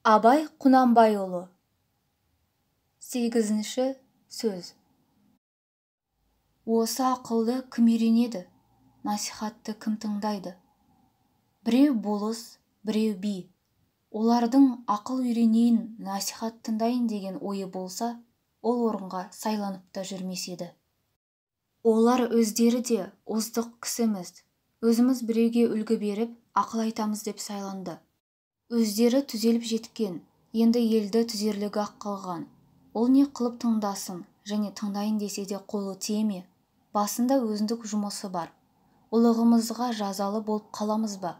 Абай Құнанбайұлы. 8-ші сөз. Осы ақылды кім үйренеді, насихатты кім тыңдайды? Біреу болыс, біреу би. Олардың ақыл үйренейін, насихат тыңдайын деген ойы болса, ол орынға сайланып та жүрмес еді. Олар өздері де оздық кісіміз, өзіміз біреуге үлгі беріп, ақыл айтамыз деп сайланды. Өздері түзеліп жеткен, енді елді түзерлігі ақ қалған. Ол не қылып тыңдасын, және тыңдайын десе де қолы тиеме. Басында өзіндік жұмысы бар. Ұлығымызға жазалы болып қаламыз ба?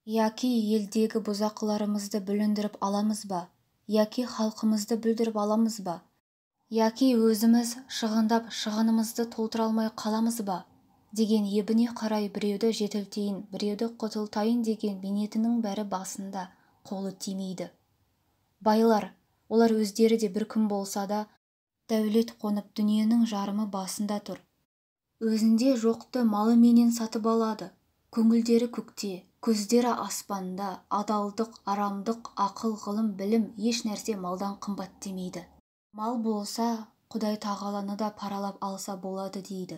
Яки елдегі бұзақыларымызды бүліндіріп аламыз ба? Яки халқымызды бүлдіріп аламыз ба? Яки өзіміз шығындап шығынымызды толтыра алмай қаламыз ба? Деген ебіне қарай біреуді жетілтейін, біреуді құтылтайын деген бейнетінің бәрі басында, қолы тимейді. Байлар, олар өздері де бір күн болса да, дәулет қонып дүниенің жарымы басында тұр. Өзінде жоқты малы менен сатып алады. Көңілдері көкте, көздері аспанда, адалдық, арамдық, ақыл, ғылым, білім, еш нәрсе малдан қымбат демейді. Мал болса, Құдай тағаланы да паралап алса болады дейді.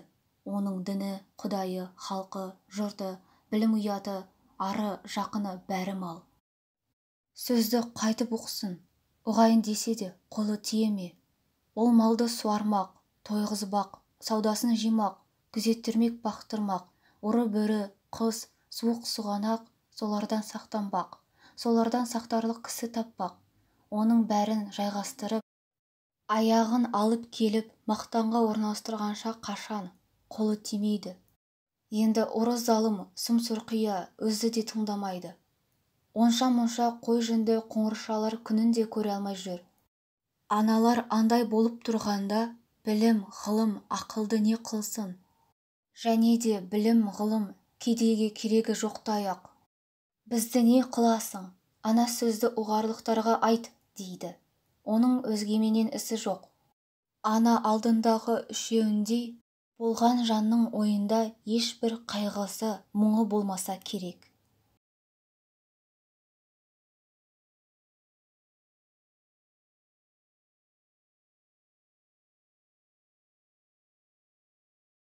Оның діні, құдайы, халқы, жұрты, білім ұяты, ары, жақыны бәрі мал. Сөзді қайтып ұқсын, ұғайын десе де қолы тиеме. Ол малды суармақ, тойғызбақ, саудасын жимақ, күзеттірмек, бақтырмақ, ұры-бөрі, құс, суық сұғанақ, солардан сақтанбақ, солардан сақтарлық кісі таппақ. Оның бәрін жайғастырып, аяғын алып келіп, мақтанға орналастырғанша қашан, қолы тимейді. Енді ұры залым, сұм-сұрқия, өзі де тыңдамайды. Онша-мұнша қой жүнді қоңыршалар күнін де көре алмай жүр. Аналар андай болып тұрғанда, білім, ғылым, ақылды не қылсын? Және де білім, ғылым, кедейге керегі жоқтай-ақ. Бізді не қыласың? Ана сөзді ұғарлықтарға айт, дейді. Оның өзгеменен ісі жоқ. Ана алдындағы үшеуіндей болған жанның ойында ешбір қайғысы, мұңы болмаса керек.